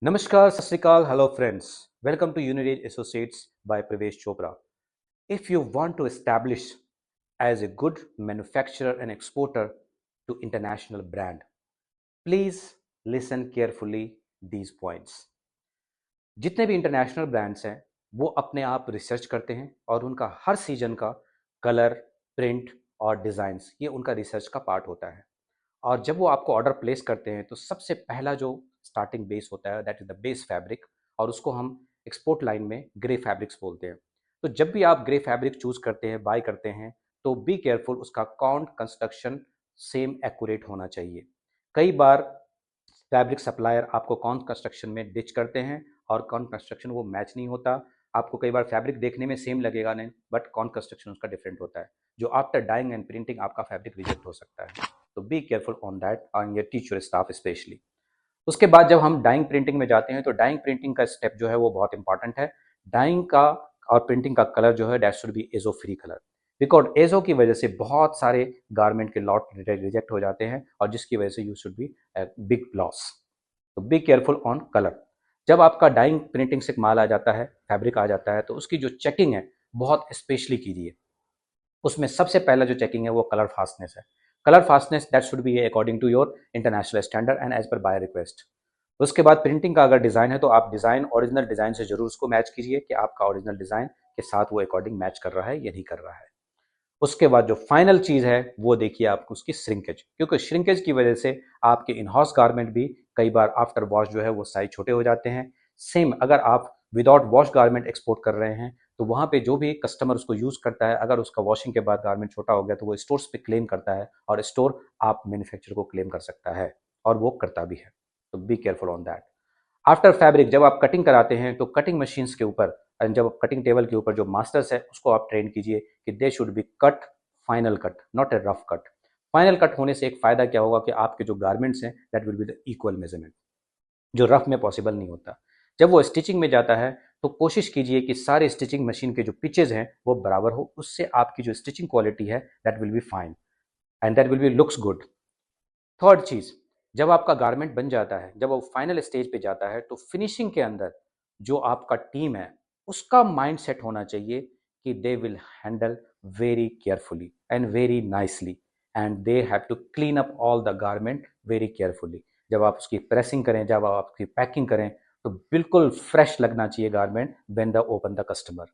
Namaskar, Sat Sri Akal, hello friends. Welcome to Unirage Associates by Pravesh Chopra. If you want to establish as a good manufacturer and exporter to international brand, please listen carefully these points. जितने भी international brands हैं वो अपने आप research करते हैं और उनका हर सीजन का कलर, प्रिंट और डिज़ाइंस ये उनका रिसर्च का पार्ट होता है। और जब वो आपको ऑर्डर प्लेस करते हैं तो सबसे पहला जो स्टार्टिंग बेस होता है that is the base fabric, और उसको हम एक्सपोर्ट लाइन में ग्रे फैब्रिक्स बोलते हैं। तो जब भी आप ग्रे फैब्रिक चूज़ करते हैं, बाय करते हैं, तो बी केयरफुल, उसका काउंट कंस्ट्रक्शन सेम एक्यूरेट होना चाहिए। कई बार फैब्रिक सप्लायर आपको कौन कंस्ट्रक्शन में डिच करते हैं और कौन कंस्ट्रक्शन वो मैच नहीं होता। आपको कई बार फैब्रिक देखने में सेम लगेगा नहीं, बट कौन कंस्ट्रक्शन उसका डिफरेंट होता है, जो आफ्टर डाइंग एंड प्रिंटिंग आपका फैब्रिक रिजेक्ट हो सकता है। तो be careful on that and your teach your staff specially. उसके बाद जब हम डाइंग प्रिंटिंग में जाते हैं तो डाइंग प्रिंटिंग का स्टेप जो है वो बहुत इंपॉर्टेंट है। डाइंग का और प्रिंटिंग का कलर जो है that should B azo free colour, because azo की वजह से बहुत सारे गारमेंट के लॉट रिजेक्ट हो जाते हैं और जिसकी वजह से you should be big loss. तो बी केयरफुल ऑन कलर। जब आपका डाइंग प्रिंटिंग से माल आ जाता है, फैब्रिक आ जाता है, तो उसकी जो चेकिंग है बहुत स्पेशली कीजिए। उसमें सबसे पहला जो चेकिंग है वो कलर फास्टनेस है। Colour fastness that should be according to your international standard and as per by request. उसके बाद प्रिंटिंग का अगर डिज़ाइन है तो आप डिज़ाइन ओरिजिनल डिज़ाइन से जरूर उसको मैच कीजिए कि आपका ओरिजिनल डिज़ाइन के साथ वो अकॉर्डिंग मैच कर रहा है या नहीं कर रहा है। उसके बाद जो फाइनल चीज़ है वो देखिए आपको उसकी श्रिंकेज, क्योंकि श्रिंकेज की वजह से आपके इन हाउस गारमेंट भी कई बार आफ्टर वॉश जो है वो साइज छोटे हो जाते हैं। सेम अगर आप विदाउट वॉश गारमेंट एक्सपोर्ट कर रहे हैं तो वहाँ पे जो भी कस्टमर उसको यूज़ करता है, अगर उसका वॉशिंग के बाद गारमेंट छोटा हो गया तो वो स्टोर्स पे क्लेम करता है और स्टोर आप मैन्युफैक्चर को क्लेम कर सकता है, और वो करता भी है। तो be careful on that. After fabric जब आप कटिंग कराते हैं तो कटिंग मशीन्स के ऊपर एंड जब कटिंग टेबल के ऊपर जो मास्टर्स है उसको आप ट्रेन कीजिए कि they should be cut final cut, not a rough cut. Final cut होने से एक फ़ायदा क्या होगा कि आपके जो गारमेंट्स हैं that will be the equal measurement, जो रफ में पॉसिबल नहीं होता। जब वो स्टिचिंग में जाता है तो कोशिश कीजिए कि सारे स्टिचिंग मशीन के जो पिचेज हैं वो बराबर हो, उससे आपकी जो स्टिचिंग क्वालिटी है that will be fine and that will be looks good. Third चीज़, जब आपका गारमेंट बन जाता है, जब वो फाइनल स्टेज पे जाता है तो फिनिशिंग के अंदर जो आपका टीम है उसका माइंड सेट होना चाहिए कि they will handle very carefully and very nicely and they have to clean up all the garment very carefully. जब आप उसकी प्रेसिंग करें, जब आप उसकी पैकिंग करें, तो बिल्कुल फ्रेश लगना चाहिए garment when the open the customer.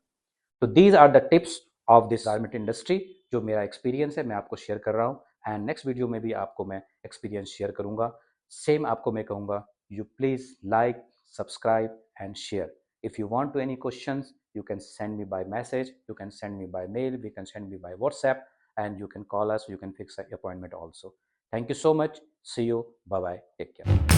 तो these are the tips of this garment industry, जो मेरा एक्सपीरियंस है मैं आपको शेयर कर रहा हूँ। एंड नेक्स्ट वीडियो में भी आपको मैं एक्सपीरियंस शेयर करूंगा। सेम आपको मैं कहूँगा, you please like, subscribe and share. If you want to any questions you can send me by message, you can send me by mail, you can send me by WhatsApp, and you can call us, you can fix an appointment also. Thank you so much. See you. Bye bye. Take care.